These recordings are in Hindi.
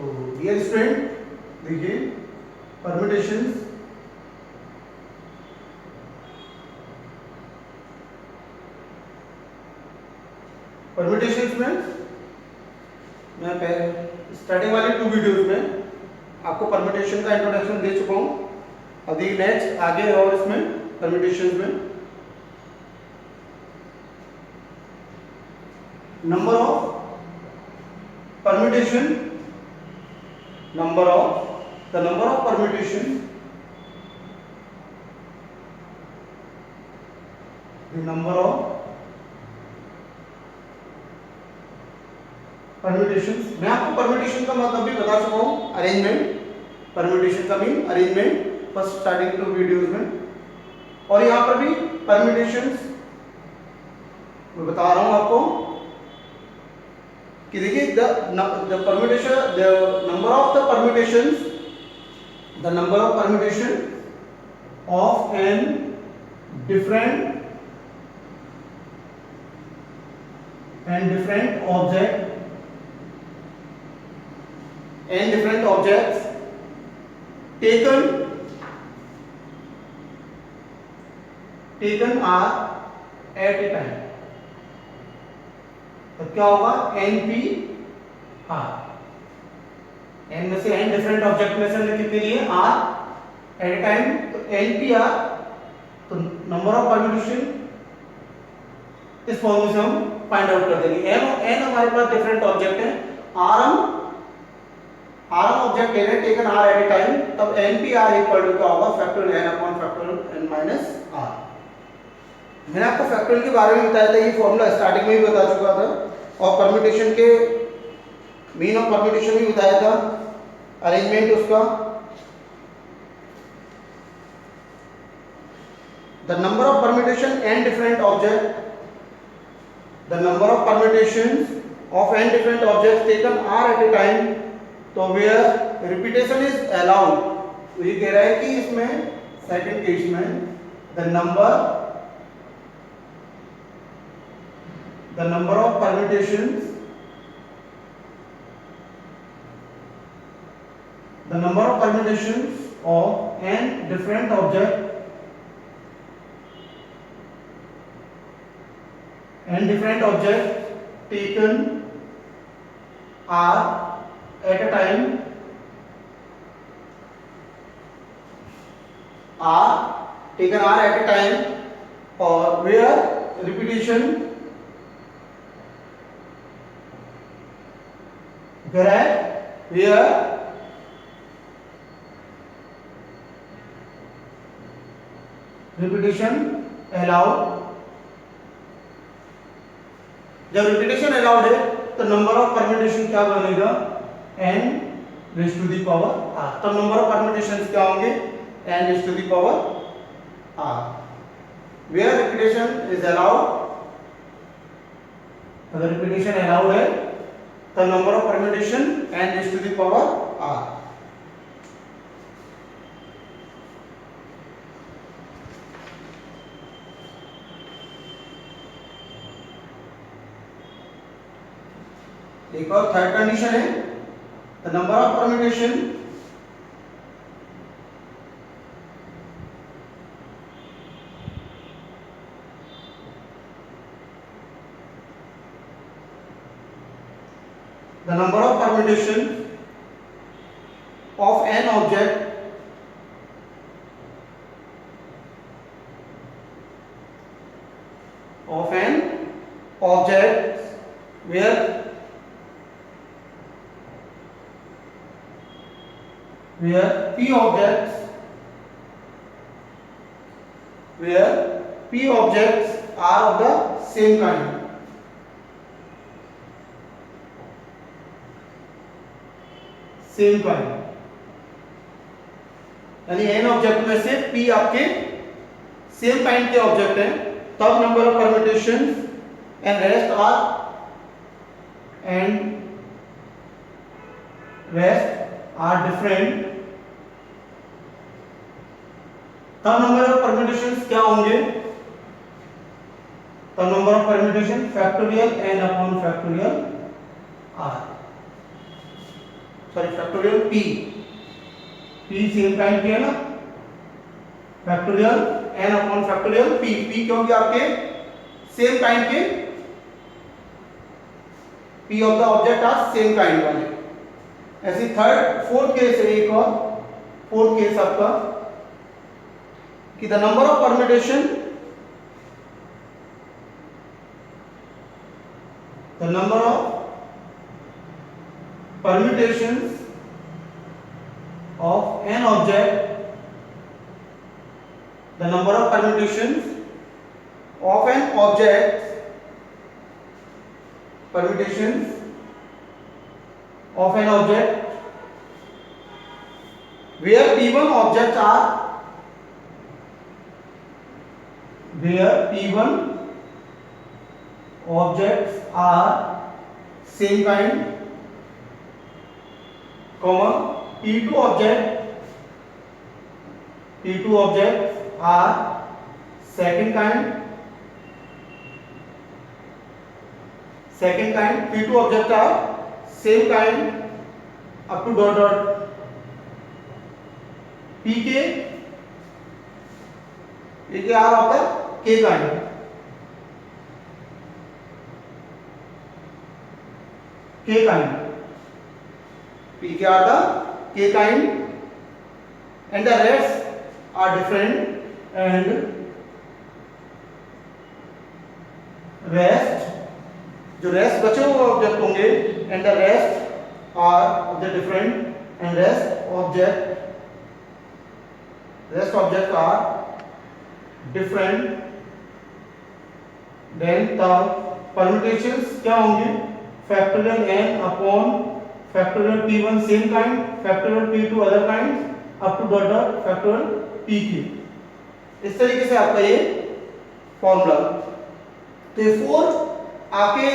तो डियर स्टूडेंट देखिए परम्यूटेशंस में मैं स्टार्टिंग वाली 2 वीडियोस में आपको परम्यूटेशन का इंट्रोडक्शन दे चुका हूँ। अभी नेक्स्ट आगे और इसमें परम्यूटेशंस में number of permutation number of the number of permutation the number of permutations मैं आपको permutation का मतलब भी बता चुका हूँ अरेंजमेंट permutation का mean arrangement first starting 2 videos में और यहाँ पर भी permutations मैं बता रहा हूँ आपको कि देखिए the permutation the number of the permutations the number of permutation of n different object n different objects taken are at a time तो क्या होगा NP R n में से n डिफरेंट ऑब्जेक्ट में से हमने कितने लिए R एट ए टाइम तो NP R तो नंबर ऑफ परम्यूटेशन इस फॉर्मूले से हम फाइंड आउट कर देंगे n हमारे पास डिफरेंट ऑब्जेक्ट हैं R ऑब्जेक्ट है taken R at a time तब NP R इक्वल टू क्या होगा factorial n upon factorial n minus R। मैंने आपको फैक्टोरियल के बारे में बताया था ये फॉर्मूला स्टार्टिंग में भी बता चुका था और परम्यूटेशन के मीन ऑफ परम्यूटेशन भी बताया था अरेंजमेंट उसका the number of permutation n different object the number of permutations of n different objects taken r at a time तो वेयर रिपीटेशन इज अलाउड तो ये कह रहा है कि इसमें सेकंड केस में the number of permutations of n different objects taken are at a time or where repetition repetition allowed जब रिपीटेशन अलाउड है तो नंबर ऑफ परम्यूटेशन क्या बनेगा n raise to the power r तो नंबर ऑफ परम्यूटेशंस क्या होंगे n raise to the power r where repetition is allowed अगर रिपीटेशन अलाउड है तो number of permutation n raise to the power r एक और थर्ड कंडीशन है the number of permutation of an object where p objects are of the same kind यानी n ऑब्जेक्ट में से p आपके सेम काइंड के ऑब्जेक्ट हैं तब number of permutations and rest are different तब नंबर ऑफ परम्यूटेशंस क्या होंगे तब number of permutation factorial n upon factorial r sorry factorial p, p same kind के है ना, factorial n upon factorial p, p क्योंकि आपके सेम काइंड के, p of the object are same kind वाले। ऐसी फोर्थ केस है, एक और फोर्थ केस आपका कि the number of permutation, the number of permutations of an object, the number of permutations of an object, permutations of an object where p1 objects are, where p1 objects are same kind, comma p2 objects are second kind, p2 objects are same kind up to dot dot pk, ये क्या आ रहा है k kind, k kind, pk are the k kind and the rest are different, and rest जो रेस्ट बचे हुए ऑब्जेक्ट होंगे and the rest are of the different, and rest object are different, then the permutations क्या होंगे, factorial n upon factorial p1 same kind, factorial p2 other kind up to dot dot factorial pk। इस तरीके से आपका ये फॉर्मूला। तो ये फोर आपके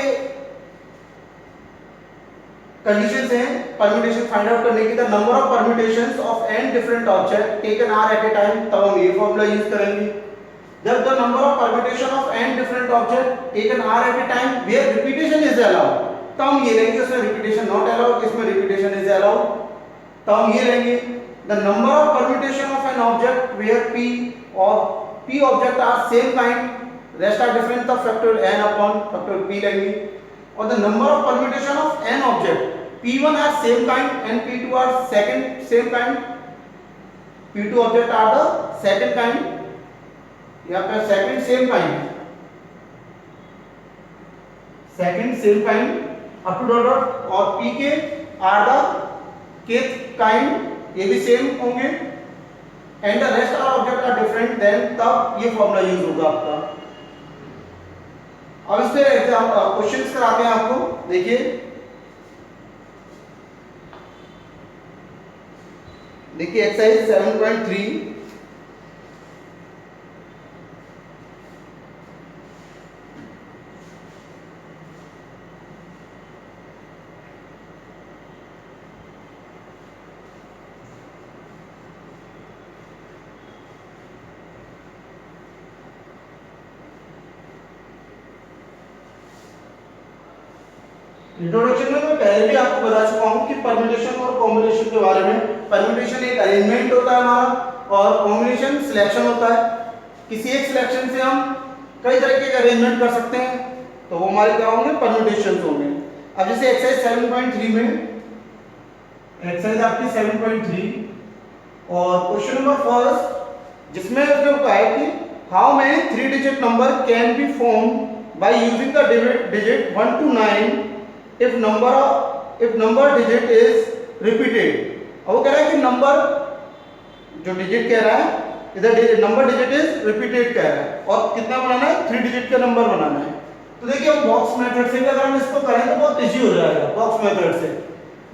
कंडीशंस हैं परम्यूटेशन फाइंड आउट करने की। The number of permutations of n different object taken r at a time, तब हम ये फॉर्मूला यूज करेंगे। जब the number of permutation of n different object taken r at a time where repetition is allowed, तब हम ये लेंगे उसमें रिपीटेशन नॉट अलाउड, इसमें रिपीटेशन इज अलाउड, तब हम ये लेंगे। The number of permutation of n object where p object are same kind, rest are different, तब factorial n upon factorial p लेंगे। और the number of permutation of n object p1 are same kind and p2 are second same kind, p2 object are the second kind, यहाँ पे second same kind, second same kind up to dot dot, और pk are the kth kind, ये भी सेम होंगे, and the rest are object are different, then तब ये फॉर्मूला यूज होगा आपका। अब इस पे एग्जाम क्वेश्चंस कराते हैं आपको, देखिए एक्सरसाइज 7.3, इंट्रोडक्शन में मैं पहले भी आपको बता चुका हूं कि परम्यूटेशन और कॉम्बिनेशन के बारे में। परम्यूटेशन एक अरेंजमेंट होता है हमारा, और कॉम्बिनेशन सिलेक्शन होता है। किसी एक सिलेक्शन से हम कई तरीके के अरेंजमेंट कर सकते हैं, तो वो हमारे क्या होंगे, परम्यूटेशंस होंगे। अब जैसे एक्सरसाइज 7.3 में, एक्सरसाइज आपकी 7.3 और क्वेश्चन नंबर फर्स्ट, जिसमें उसने कहा है कि how many 3 digit number can be formed by using the digit 1 to 9 if number digit is repeated। अब वो कह रहा है कि नंबर जो डिजिट कह रहा है, इधर नंबर डिजिट इज रिपीटेड कह रहा है, और कितना बनाना है, 3 डिजिट का नंबर बनाना है। तो देखिए हम बॉक्स मेथड से भी अगर हम इसको करें तो बहुत इजी हो जाएगा। बॉक्स मेथड से,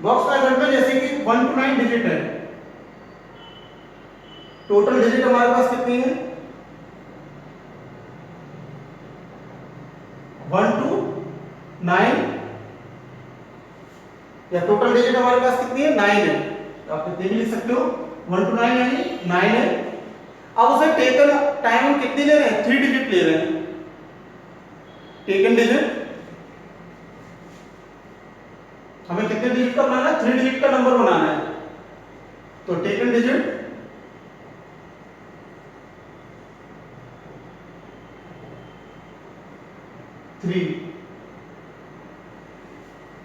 बॉक्स मेथड में जैसे कि 1 to 9 डिजिट है, टोटल डिजिट हमारे पास कितनी है, 1 to 9, या टोटल डिजिट हमारे पास कितनी है, 9 है, तो आप कितनी भी लिख सकते हो, 1 to 9 यानी 9 है। अब उसे टेकन टाइम हम कितनी ले रहे हैं, 3 डिजिट ले रहे हैं, टेकन डिजिट हमें कितने डिजिट का बनाना है? 3 डिजिट का नंबर बनाना है। तो टेकन डिजिट 3,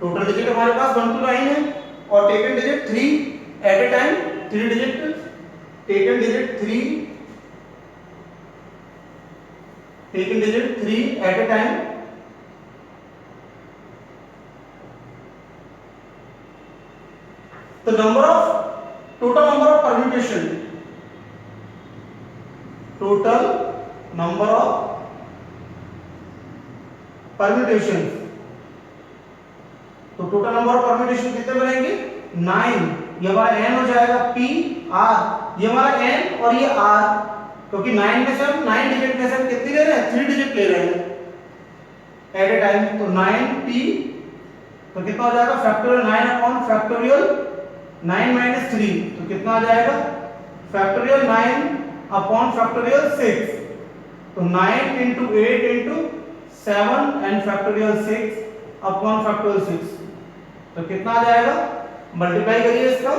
टोटल डिजिट हमारे पास 1 to 9 है और taken digit 3 at a time, 3 digit, taken digit 3, taken digit 3 at a time. The total number of permutation, total number of permutations, तो टोटल नंबर ऑफ परम्यूटेशन कितने बनेंगे? 9। ये हमारा n हो जाएगा p r, ये हमारा n और ये r, क्योंकि 9 में से हम 9 डिजिट में से हम कितनी ले रहे हैं? 3 डिजिट ले रहे हैं एट ए टाइम। तो 9p, तो कितना हो जाएगा? फैक्टोरियल 9 अपॉन फैक्टोरियल 9 माइनस 3, तो कितना आ जाएगा? फैक्टोरियल 9 अपॉन फैक्टोरियल 6, तो 9 into 8 into 7 and factorial 6 upon factorial 6, तो कितना आ जाएगा? मल्टीप्लाई करिए इसका,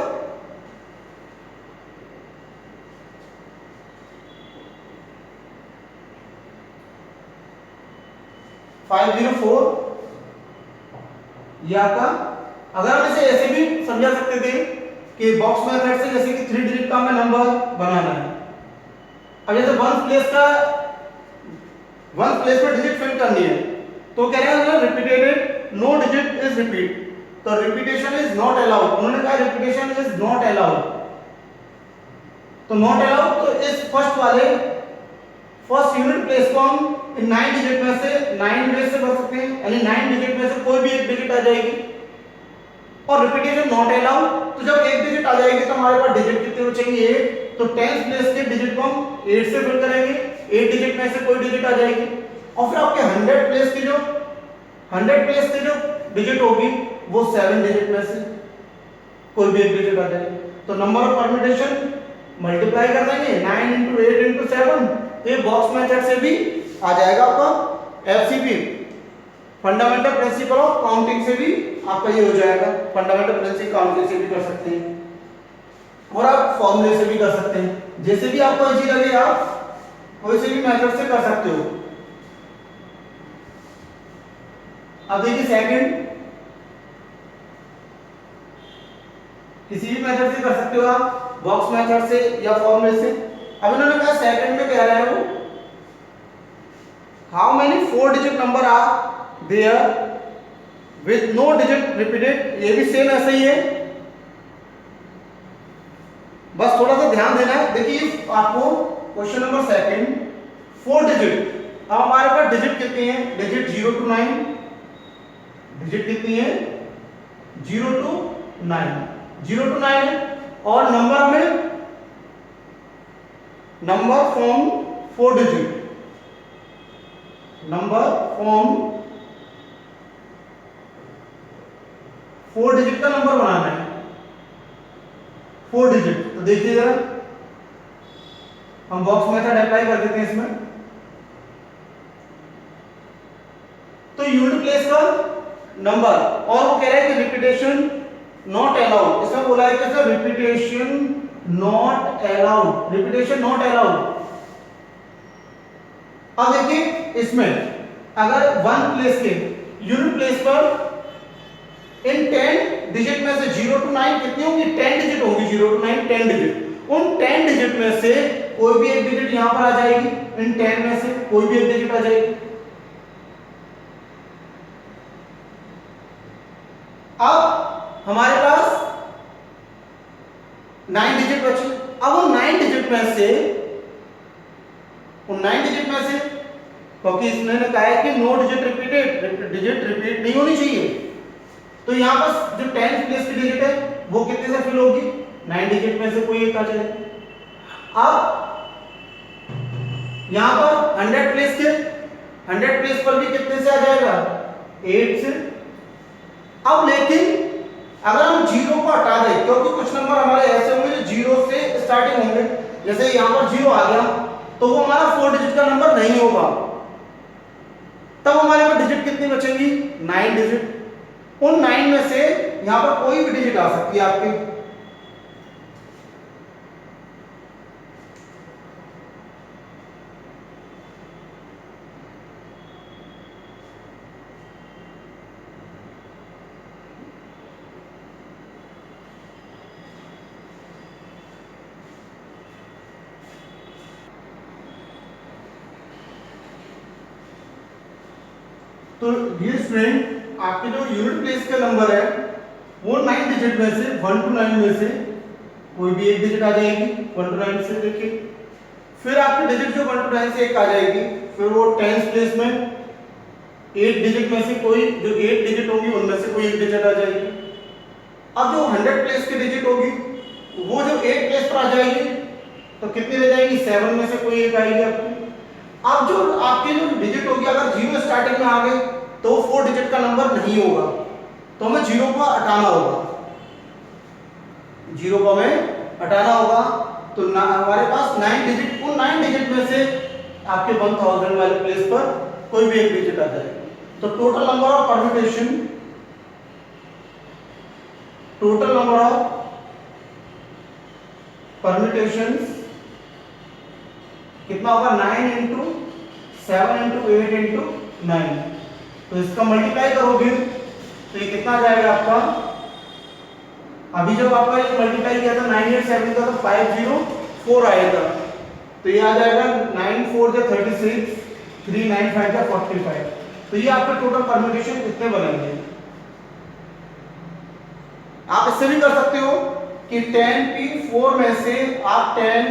ये आपका। अगर हम इसे ऐसे भी समझा सकते थे कि बॉक्स मेथड से, जैसे कि 3 डिजिट का हमें नंबर बनाना है। अब जैसे वन प्लेस में डिजिट फिल करनी है, तो कह रहे हैं repeated, no digit is repeat, तो रिपीटेशन इज नॉट अलाउड। उन्होंने कहा रिपीटेशन इज नॉट अलाउड, तो नॉट अलाउड, तो इस फर्स्ट यूनिट प्लेस को हम इन 9 डिजिट में से 9 डिजिट से कर सकते हैं, यानी 9 डिजिट में से कोई भी एक डिजिट आ जाएगी। और रिपीटेशन नॉट अलाउड, तो जब एक डिजिट आ जाएगी तो हमारे पास डिजिट कितने बचेंगे? 8, तो 10th प्लेस के डिजिट को हम 8 से फिल करेंगे, 8 डिजिट में से कोई डिजिट आ जाएगी। और फिर आपके 100 प्लेस की जो डिजिट होगी वो 7 डिजिट में से कोई भी एक डिजिट आ जाएगी। तो नंबर ऑफ परम्यूटेशन मल्टीप्लाई कर देंगे 9 इंटू 8 इंटू 7, तो ये बॉक्स मेथड से भी आ जाएगा आपका। FCP, fundamental principle of counting से भी आपका ये हो जाएगा। फंडामेंटल प्रिंसिपल काउंटिंग से भी कर सकते हैं और आप फॉर्मूले से भी कर सकते हैं, जैसे भी आपको इजी लगे आप वैसे भी मेथड से कर सकते हो। अब देखिए सेकंड, किसी भी मेथड से कर सकते हो आप, बॉक्स मेथड से या फॉर्मूले से। अब इन्होंने कहा सेकंड में कह रहा है वो, how many 4 digit number are there with no digit repeated. ये भी सेम ऐसा ही है, बस थोड़ा सा ध्यान देना है। देखिए आपको क्वेश्चन नंबर सेकंड, 4 डिजिट, अब हमारे पास डिजिट कितनी है? डिजिट 0 to 9, डिजिट कितनी है? 0 to 9 है, और नंबर में number form 4 digit, number form 4 digit का नंबर बनाना है, 4 डिजिट। तो देखिए जरा, हम बॉक्स मेथड अप्लाई कर देते हैं इसमें। तो यूनिट प्लेस का नंबर, और वो कह रहा है कि रिपीटेशन नॉट अलाउड, इसमें बोला है कि repetition not allowed, repetition not allowed. अब देखिए इसमें अगर 1 प्लेस के यूनिट प्लेस पर इन 10 डिजिट में से 0 to 9 कितनी होंगी? 10 डिजिट होंगी, 0 to 9 10 डिजिट। उन 10 डिजिट में से कोई भी एक डिजिट यहां पर आ जाएगी, इन 10 में से कोई भी एक डिजिट आ जाएगी। अब हमारे पास 9 डिजिट बचे। अब उन 9 डिजिट में से, क्योंकि इसने कहा है कि no digit repeated, digit repeat नहीं होनी चाहिए, तो यहां पर जो 10th प्लेस की डिजिट है वो कितने से फिल होगी? 9 डिजिट में से कोई एक आ जाए। अब यहां पर 100 प्लेस पर भी कितने से आ जाएगा? 8 से। अब लेकिन अगर हम 0 को हटा दें, क्योंकि कुछ नंबर हमारे ऐसे होंगे जो 0 से स्टार्टिंग होंगे, जैसे यहां पर 0 आ गया तो वो हमारा 4 डिजिट का नंबर नहीं होगा, तब हमारे पास डिजिट कितनी बचेंगी? 9 डिजिट। उन 9 में से यहाँ पर कोई भी डिजिट आ सकती है आपकी। तो ये स्टूडेंट आपके जो यूनिट प्लेस के नंबर है वो 9 डिजिट में से 1 to 9 में से कोई भी एक डिजिट आ जाएगी 1 to 9 से। देखिए फिर आपकी डिजिट जो 1 to 9 से एक आ जाएगी, फिर वो 10th प्लेस में 8 डिजिट में से कोई जो 8 डिजिट होगी उनमें से कोई एक डिजिट आ जाएगी। अब जो 100 प्लेस की डिजिट होगी वो जो 8 प्लेस पर आ जाएगी तो कितनी रह जाएगी, 7 में से कोई एक आएगी आपकी। अब जो आपकी जो डिजिट होगी अगर 0 स्टार्टिंग में आ गए तो 4 डिजिट का नंबर नहीं होगा, तो हमें 0 को हटाना होगा, 0 को हमें हटाना होगा। तो हमारे पास 9 डिजिट, उन 9 डिजिट में से आपके 1000 वाले प्लेस पर कोई भी एक डिजिट आ जाएगी। तो total number of permutation, total number of permutations कितना होगा, 9 इंटू 7 इंटू 8 इंटू 9। तो इसका मल्टीप्लाई करोगे तो ये कितना आ जाएगा आपका, अभी जब आपका ये मल्टीप्लाई किया था 987 का तो 504 आया था, तो ये आ जाएगा 9 4 जा 36, 3 9 5 जा 45। तो ये आपका टोटल परम्यूटेशन कितने बनेंगे। आप इससे भी कर सकते हो कि 10p4 में से आप 10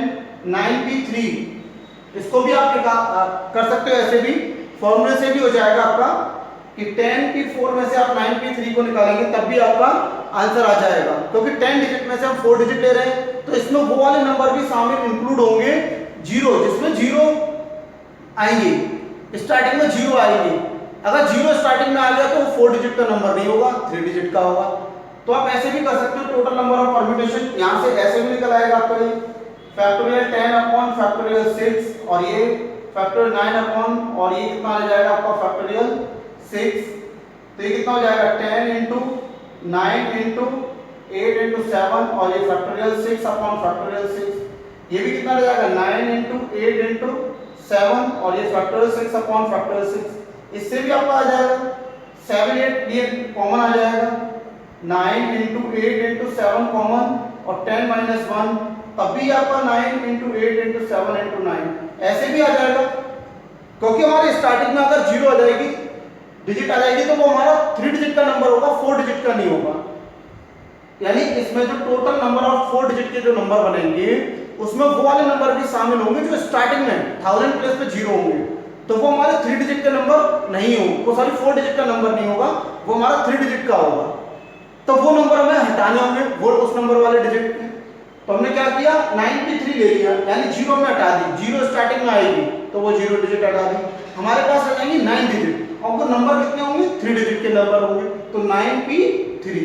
9p3, इसको भी आप कर सकते हो, ऐसे भी फॉर्मूले से भी हो जाएगा आपका कि 10p4 में से आप 9p3 को निकालेंगे तब भी आपका आंसर आ जाएगा, क्योंकि 10 डिजिट में से हम 4 डिजिट ले रहे हैं तो इसमें वो वाले नंबर भी शामिल इंक्लूड होंगे 0, जिसमें 0 आएंगे, स्टार्टिंग में 0 आएंगे। अगर 0 स्टार्टिंग में आ गया तो वो 4 डिजिट का नंबर नहीं होगा, 3 डिजिट का होगा। तो आप ऐसे भी कर सकते हो, टोटल नंबर ऑफ परम्यूटेशन यहां से ऐसे भी निकल आएगा आपका ये फैक्टोरियल 10 अपॉन फैक्टोरियल 6 और ये फैक्टोरियल 9 अपॉन, और ये कितना आ जाएगा आपका फैक्टोरियल 6। तो ये कितना हो जाएगा 10 इंटू 9 इंटू 8 इंटू 7 और ये फैक्टोरियल 6 अपॉन फैक्टोरियल 6। ये भी कितना हो जाएगा 9 इंटू 8 इंटू 7 और ये फैक्टोरियल 6 अपॉन फैक्टोरियल 6। इससे भी आपका आ जाएगा 7 8, ये कॉमन आ जाएगा 9 इंटू 8 इंटू 7 कॉमन और 10 माइनस 1, तब भी आपका 9 इंटू 8 इंटू 7 इंटू 9 ऐसे भी आ जाएगा, क्योंकि हमारे स्टार्टिंग में अगर 0 आ जाएगी, डिजिट आ जाएगी तो वो हमारा 3 डिजिट का नंबर होगा, 4 डिजिट का नहीं होगा। यानी इसमें जो टोटल नंबर ऑफ 4 डिजिट के जो नंबर बनेंगे उसमें वो वाले नंबर भी शामिल होंगे जो स्टार्टिंग में 1000 प्लेस पे 0 होंगे, तो वो हमारे 3 डिजिट के नंबर नहीं होंगे, वो सॉरी 4 डिजिट का नंबर नहीं होगा, वो हमारा 3 डिजिट का होगा। तो वो नंबर हमें हटाने होंगे वो उस नंबर वाले डिजिट के। तो हमने क्या किया, 9p3 ले लिया, यानी 0 में हटा दी, 0 स्टार्टिंग में आएगी तो वो 0 डिजिट हटा दी, हमारे पास आ जाएंगे 9 डिजिट, और वो नंबर कितने होंगे, 3 डिजिट के नंबर होंगे, तो 9p3।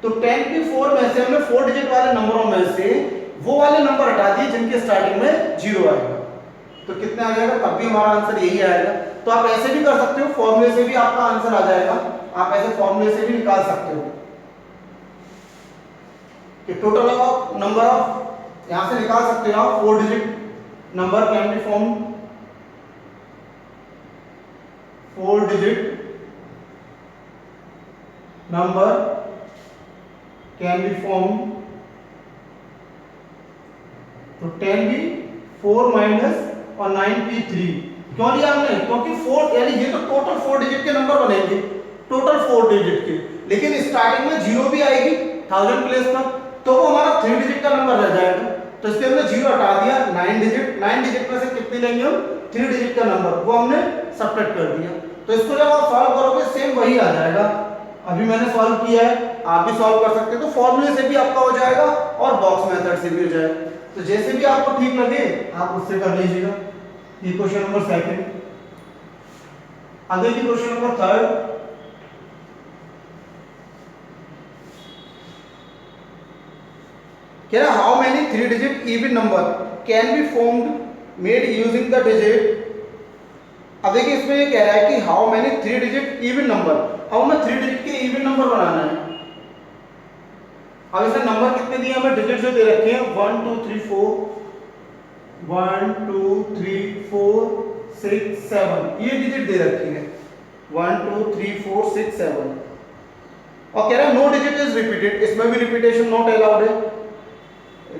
तो 10p4 में से हमने 4 डिजिट वाले नंबरों में से वो वाले नंबर हटा दिए जिनके स्टार्टिंग में 0 आएगा, तो कितने आ जाएगा, तब भी हमारा आंसर यही आएगा। तो आप ऐसे भी कर सकते हो, फॉर्मूले से भी आपका आंसर आ जाएगा, आप ऐसे फॉर्मूले से भी निकाल सकते हो कि टोटल ऑफ नंबर ऑफ, यहां से निकाल सकते हो आप 4 digit number can be form, 4 digit number can be form. तो 10p4 माइनस और 9p3 क्यों लिया हमने, क्योंकि 4 यानी ये तो टोटल 4 डिजिट के नंबर बनेंगे, टोटल 4 डिजिट के, लेकिन स्टार्टिंग में 0 भी आएगी 1000 प्लेस पर, तो वो हमारा 3 डिजिट का नंबर रह जाएगा। तो इसलिए हमने 0 हटा दिया, 9 डिजिट में से कितने लेंगे हम, 3 डिजिट का नंबर, वो हमने सब्ट्रैक्ट कर दिया। तो इसको जब आप सॉल्व करोगे सेम वही आ जाएगा, अभी मैंने सॉल्व किया है, आप भी सॉल्व कर सकते हो। तो फॉर्मूले से भी आपका हो जाएगा और बॉक्स मेथड से भी हो जाएगा, तो जैसे भी आपको ठीक लगे आप उससे कर लीजिएगा। ये क्वेश्चन नंबर 2। आगे की क्वेश्चन नंबर 3। क्या how many 3 digit even number can be formed made using the digit. अब देखिए इसमें ये कह रहा है कि how many 3 digit even number, अब हमें 3 डिजिट के इवन नंबर बनाना है, अब इसमें नंबर कितने दिए हमें, डिजिट जो दे रखे हैं 1 2 3 4 1 2 3 4 6 7 ये डिजिट दे रखी है 1 2 3 4 6 7 और कह रहा है नो डिजिट इज रिपीटेड, इसमें भी रिपीटेशन नॉट अलाउड है,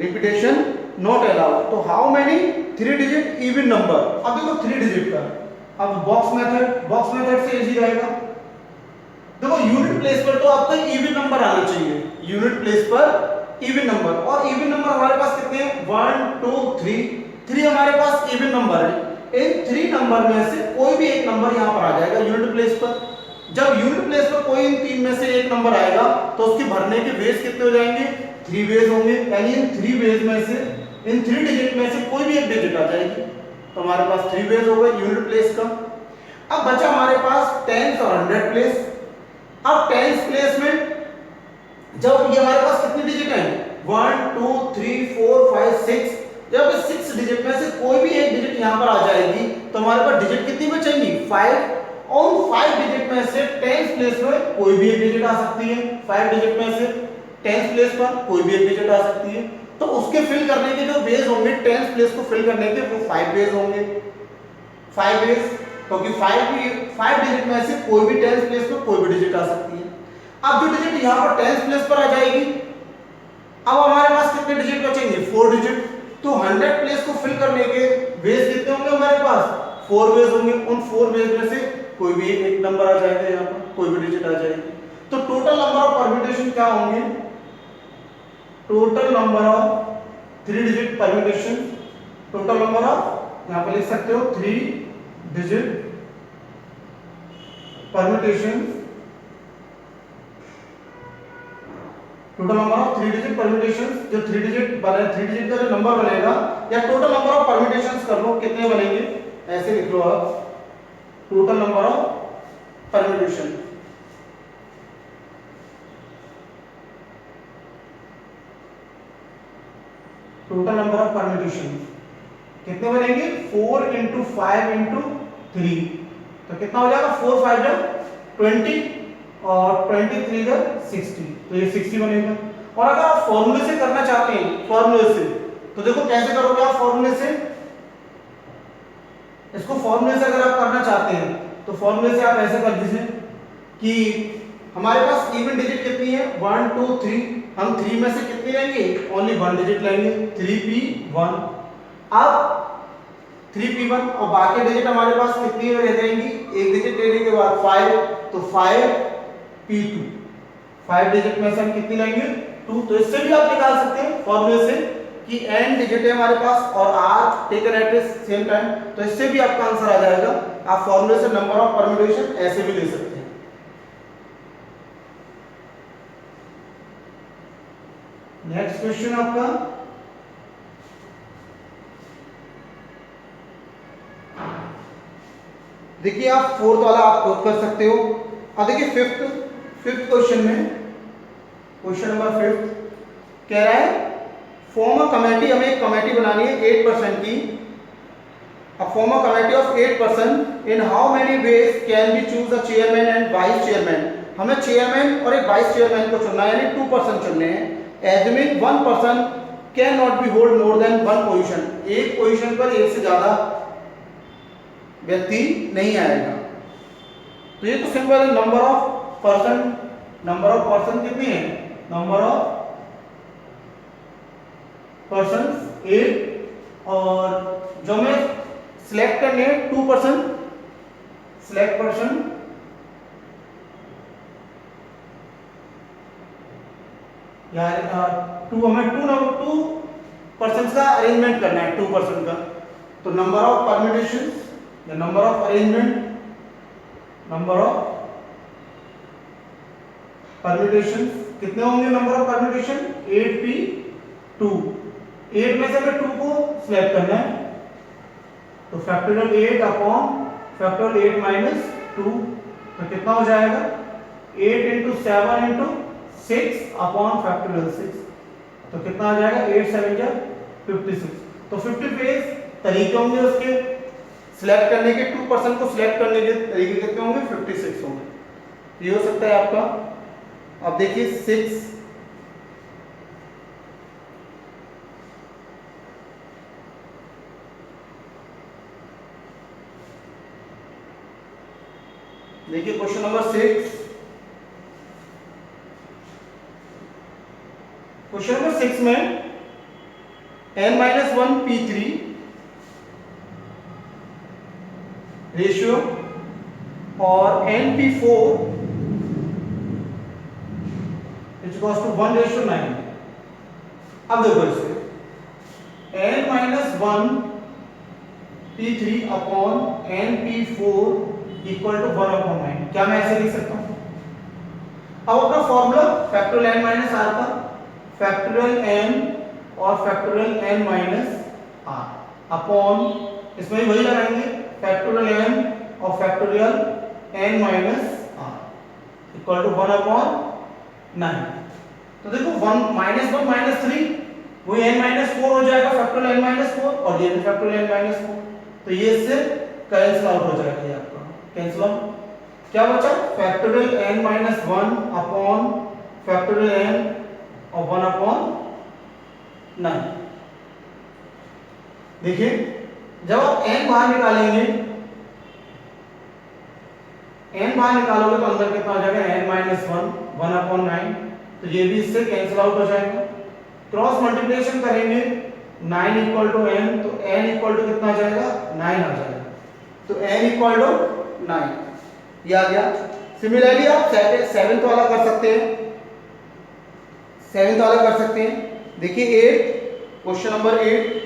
रिपीटेशन नॉट अलाउड। तो how many 3 digit even number, अब देखो 3 डिजिट का, अब बॉक्स मेथड से इजी रहेगा। देखो यूनिट प्लेस पर तो आपका इवन नंबर आना चाहिए, यूनिट प्लेस पर इवन नंबर, और इवन नंबर हमारे पास कितने हैं 1 2 3 हमारे पास इवन नंबर है। इन 3 नंबर में से कोई भी एक नंबर यहां पर आ जाएगा यूनिट प्लेस पर। जब यूनिट प्लेस पर कोई इन 3 में से एक नंबर आएगा तो उसके भरने के वेज कितने हो जाएंगे, 3 वेज होंगे, यानी इन 3 वेज में से, इन 3 डिजिट में से कोई भी एक डिजिट आ जाएगी, तो हमारे पास 3 वेज हो गए यूनिट प्लेस का। अब बचा हमारे पास टेंस और 100 प्लेस। अब टेंस प्लेस में जब ये हमारे पास कितने डिजिट हैं 1 2 3 4 5 6, जब इस 6 डिजिट में से कोई भी एक डिजिट यहां पर आ जाएगी तो हमारे पास डिजिट कितनी बचेंगी 5, और 5 डिजिट में से टेंस प्लेस में कोई भी एक डिजिट आ सकती है, 5 डिजिट में से टेंस प्लेस पर कोई भी एक डिजिट आ सकती है, तो उसके फिल करने के जो वेज होंगे टेंस प्लेस को फिल करने के वो 5 वेज होंगे, 5 वेज, क्योंकि 5 डिजिट में से कोई भी टेंस प्लेस पर कोई भी डिजिट आ सकती है। अब जो डिजिट यहां पर टेंस प्लेस पर आ जाएगी, अब हमारे पास कितने डिजिट बचेंगे 4 डिजिट, तो 100 प्लेस को फिल करने के वेज कितने होंगे हमारे पास 4 वेज होंगे, उन 4 वेज में से कोई भी एक नंबर आ जाएगा, यहां पर कोई भी डिजिट आ जाएगी। तो टोटल नंबर ऑफ परम्यूटेशन क्या होंगे, total number of 3 digit permutation, total number of यहां पर लिख सकते हो 3 digit permutation, total number of 3 digit permutation, जो 3 डिजिट बने, 3 डिजिट का जो नंबर बनेगा, या टोटल नंबर ऑफ परम्यूटेशंस कर लो कितने बनेंगे, ऐसे लिख लो आप total number of permutation. Total number of permutation कितने बनेंगे 4 इंटू 5 इंटू 3, तो कितना हो जाएगा 4 5 जा 20 और 23 जा 60, तो ये 60 बनेगा। और अगर आप फॉर्मूले से करना चाहते हैं, फॉर्मूले से, तो देखो कैसे करोगे आप फॉर्मूले से, इसको फॉर्मूले से अगर आप करना चाहते हैं तो फॉर्मूले से आप ऐसे कर दीजिए कि हमारे पास इवन डिजिट कितनी है 1 2 3, हम 3 में से कितनी लेंगे ओनली 1 डिजिट लेंगे 3p1, अब 3p1 और बाकी डिजिट हमारे पास कितनी रह जाएंगी, एक डिजिट लेने के बाद 5, तो 5p2, 5 डिजिट में से हम कितनी लेंगे 2, तो इससे भी आप निकाल सकते हैं फॉर्मूले से कि n डिजिट है हमारे पास और r taken at same time, तो इससे भी आपका आंसर आ जाएगा। आप फॉर्मूले से नंबर ऑफ परम्यूटेशन ऐसे भी ले सकते हैं। नेक्स्ट क्वेश्चन आपका, देखिए आप 4th वाला आप खुद कर सकते हो। अब देखिए फिफ्थ क्वेश्चन में, क्वेश्चन नंबर 5 कह रहा है फॉर्म अ कमेटी, हमें एक कमेटी बनानी है 8% की, अब form a committee of 8%, in how many ways can be choose a chairman and vice chairman, हमें चेयरमैन और एक वाइस चेयरमैन को चुनना है, यानी 2% चुनने हैं। Assuming 1 person can not be hold more than 1 position, एक पोजीशन पर एक से ज्यादा व्यक्ति नहीं आएगा, तो ये तो सिंपल है, नंबर ऑफ पर्सन कितनी है, नंबर ऑफ पर्सन 8, और जो हमें सिलेक्ट करने हैं 2%, सिलेक्ट पर्सन, यार 2 हमें 2 पर्सन का अरेंजमेंट करना है 2% का, तो नंबर ऑफ परम्यूटेशन या number of arrangement, number of permutation कितने होंगे, नंबर ऑफ परम्यूटेशन 8p2, 8 में से हमें 2 को सिलेक्ट करना है, तो फैक्टोरियल 8 अपॉन फैक्टोरियल 8 माइनस 2, तो कितना हो जाएगा 8 इंटू 7 इंटू 6 अपॉन फैक्टोरियल 6, तो कितना आ जाएगा 8 7 जा 56, तो 50 वेज तरीके होंगे उसके सिलेक्ट करने के, 2% को सिलेक्ट करने के तरीके कितने होंगे 56 होंगे, ये हो सकता है आपका। अब देखिए 6 देखिए क्वेश्चन नंबर 6, क्वेश्चन नंबर 6 में n-1 p3 रेशियो और np4 इज इक्वल टू 1:9। अब देखो इसे n-1 p3 upon np4 equal to 1/9। क्या मैं ऐसे लिख सकता हूं? अब अपना formula factorial n minus r का, फैक्टोरियल n और factorial n minus r upon, इसमें वही लगाएंगे फैक्टोरियल n और factorial n minus r equal to 1/9। तो देखो 1 -1 -3 वही n-4 हो जाएगा फैक्टोरियल n-4 और ये भी फैक्टोरियल n-4, तो ये इससे कैंसिल आउट हो जाएगा। ये आपका कैंसिल आउट क्या बचा? Factorial n-1 upon factorial n और 1/9। देखिए जब आप n बाहर निकालेंगे, n बाहर निकालोगे तो अंदर कितना हो जाएगा? n-1 1/9, तो ये भी इससे कैंसिल आउट हो जाएगा। क्रॉस मल्टीप्लिकेशन करेंगे 9 इक्वल टू n, तो n इक्वल टू कितना आ जाएगा? 9 आ जाएगा, तो n इक्वल टू 9 ये आ गया। सिमिलरली आप सेवेंथ वाला कर सकते हैं, सेवेंथ वाला कर सकते हैं। देखिए 8, क्वेश्चन नंबर 8,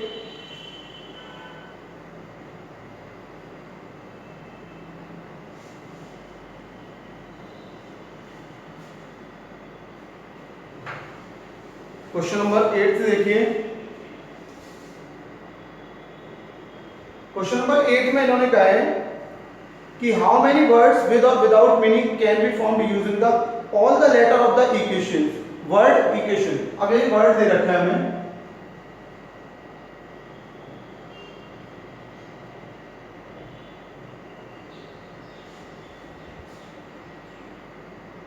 क्वेश्चन नंबर 8 से देखिए, क्वेश्चन नंबर 8 में इन्होंने कहा है कि हाउ मेनी वर्ड्स विद और without meaning can be formed using the all the letter of the equation. Word equation, अब ये वर्ड दे रखा है हमें,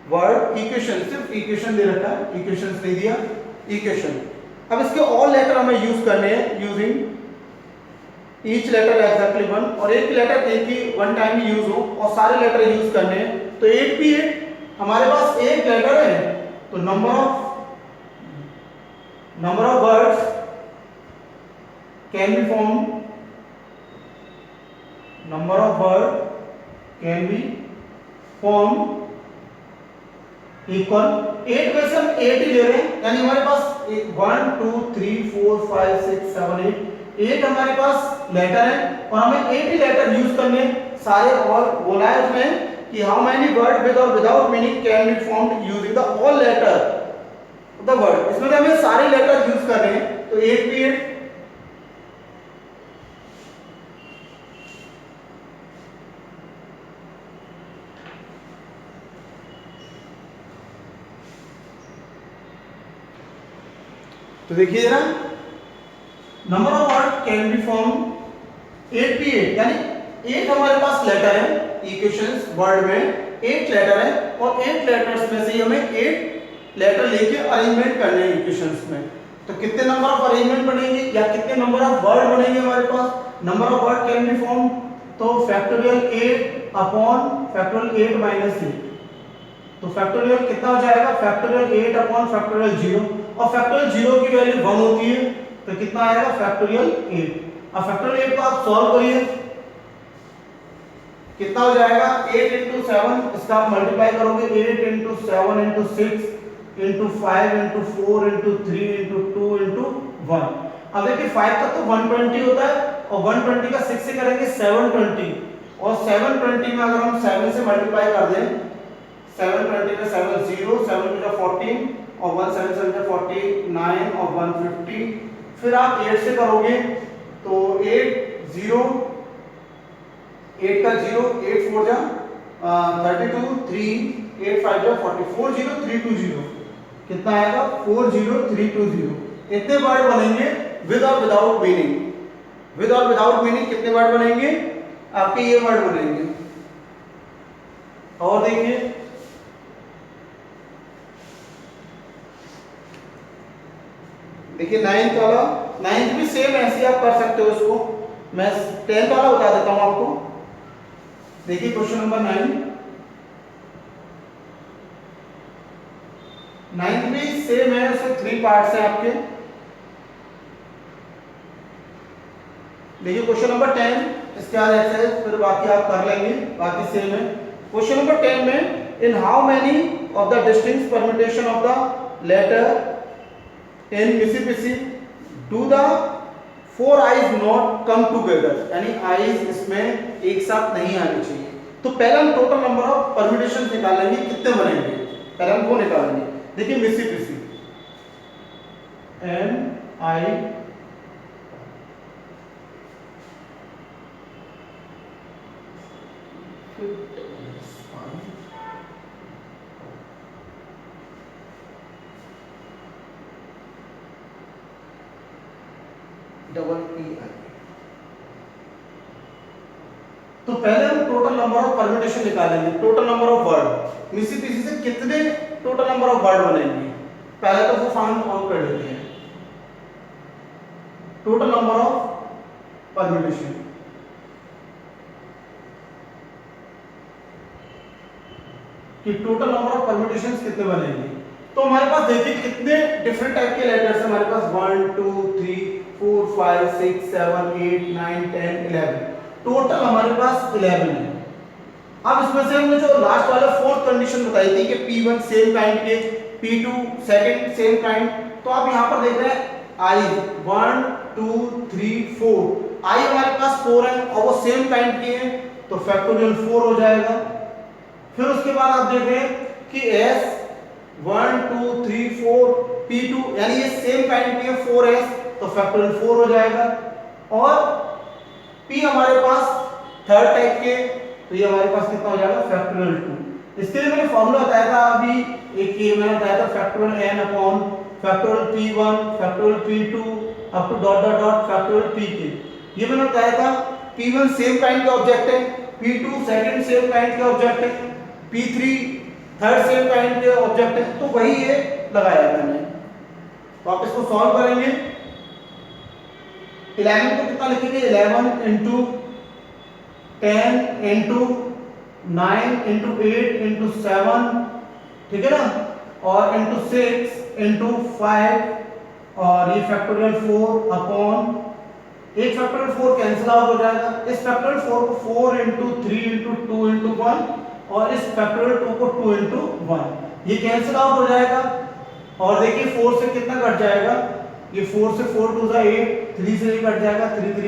वर्ड इक्वेशन, सिर्फ इक्वेशन दे रखा है, इक्वेशन दे दिया इक्वेशन। अब इसके ऑल लेटर हमें यूज करने हैं यूजिंग ईच लेटर एग्जैक्टली 1, और एक लेटर एक ही वन टाइम ही यूज हो और सारे लेटर यूज करने हैं। तो 8 भी 8 हमारे पास एक लेटर है, तो number of words can be form, number of word can be form equal 8 में से हम 8 ही ले रहे हैं, यानी हमारे पास 1 2 3 4 5 6 7 8 हमारे पास लेटर है और हमें 8 ही लेटर यूज करने सारे। और बोला है उसमें कि हाउ मेनी वर्ड विद और without meaning can be formed using the all letter the word. इसमें तो हमें सारे लेटर यूज करने हैं, तो 8 भी 8। तो देखिए जरा, number of word can be form 8 भी 8, यानी 8 हमारे पास लेटर है इक्वेशंस वर्ड में, 8 लेटर है और 8 लेटर्स में से हमें 8 लेटर लेके अरेंजमेंट करने हैं इक्वेशंस में। तो कितने नंबर ऑफ अरेंजमेंट बनेंगे या कितने नंबर ऑफ वर्ड बनेंगे हमारे पास? Number of word can be form, तो फैक्टोरियल 8 अपॉन फैक्टोरियल 8 माइनस 8, तो फैक्टोरियल कितना हो जाएगा? फैक्टोरियल 8 अपॉन फैक्टोरियल 0, और फैक्टोरियल 0 की वैल्यू 1 होती है, तो कितना आएगा? फैक्टोरियल 8। अब फैक्टोरियल 8 को आप सॉल्व करिए, कितना हो जाएगा? 8 into 7, इसका आप मल्टीप्लाई करोगे 8 into 7 into 6 into 5 into 4 into 3 into 2 into 1। अब देखिए 5 तक तो 120 होता है और 120 का 6 से करेंगे 720, और 720 में अगर हम 7 से मल्टीप्लाई कर दें, 720 में 7 0, 7 to 14 और 1 7 7 49 और 150, फिर आप 8 से करोगे तो 8 0, 8 का 0, 8 4 जा 32, 3 8 5 जा 40, 40320, कितना आएगा? 40320। इतने वर्ड बनेंगे विद और विदाउट मीनिंग। विद और विदाउट मीनिंग कितने वर्ड बनेंगे? आपके ये वर्ड बनेंगे। और देखिए देखिए 9th वाला, 9th भी सेम ऐसे आप कर सकते हो इसको। मैं 10th वाला बता देता हूं आपको। देखिए क्वेश्चन नंबर 9, नाइन्थ भी सेम है, उसमें 3 पार्ट्स हैं आपके। देखिए क्वेश्चन नंबर 10, इसके बाद एक्सरसाइज फिर बाकी आप कर लेंगे, बाकी सेम है। क्वेश्चन नंबर 10 में in how many of the distinct permutation of the letter in Mississippi do the 4 I's not come together, यानी आईज इसमें एक साथ नहीं आनी चाहिए। तो पहले हम टोटल नंबर ऑफ परम्यूटेशन निकालेंगे, कितने बनेंगे पहले हम वो निकालेंगे। देखिए मिसिसिपी MI डबल PI। तो पहले हम टोटल नंबर ऑफ परम्यूटेशन निकालेंगे, total number of word. Mississippi से कितने टोटल नंबर ऑफ वर्ड बनेंगे, पहले तो वो फाइंड आउट कर लेते हैं। टोटल नंबर ऑफ परम्यूटेशन, कि टोटल नंबर ऑफ परम्यूटेशंस कितने बनेंगे। तो हमारे पास देखिए कितने डिफरेंट टाइप के लेटर्स हैं हमारे पास, 1 2 3 4 5 6 7 8 9 10 11, टोटल हमारे पास 11 है। अब इसमें से हमने जो लास्ट वाला फोर्थ कंडीशन बताई थी कि P1 सेम काइंड के, P2 सेकंड सेम काइंड, तो आप यहां पर देख रहे हैं आई 1 2 3 4, आई हमारे पास 4 है और वो सेम काइंड के हैं, तो फैक्टोरियल 4 हो जाएगा। फिर उसके बाद आप देख रहे हैं कि S 1 2 3 4 P2, यानी ये सेम काइंड के 4S, तो फैक्टोरियल 4 हो जाएगा। और P हमारे पास थर्ड टाइप के, तो ये हमारे पास कितना हो जाएगा फैक्टोरियल 2। इसके लिए मैंने फॉर्मूला बताया था अभी, एक ये मैंने बताया था factorial n upon factorial P1 factorial P2 up to dot dot dot factorial Pk। ये मैंने बताया था P1 सेम काइंड का ऑब्जेक्ट है, P2 सेकंड सेम काइंड का ऑब्जेक्ट है, P3 थर्ड सेम काइंड के ऑब्जेक्ट है, तो वही ये लगाया मैंने। तो आप इसको सॉल्व करेंगे, 11 को कितना लिखेंगे, 11 इंटू 10 इंटू 9 इंटू 8 इंटू 7, ठीक है ना, और इंटू 6 इंटू 5, और ये फैक्टोरियल 4 अपॉन, एक फैक्टोरियल 4 कैंसिल आउट हो जाएगा, इस फैक्टोरियल 4 को 4 इंटू 3 इंटू 2 इंटू 1, और इस फैक्टोरियल 2 को 2 इंटू 1, ये कैंसिल आउट हो जाएगा। और देखिए 4 से कितना कट जाएगा, ये 4 से 4 2 8, 3 से ये कट जाएगा, 3 3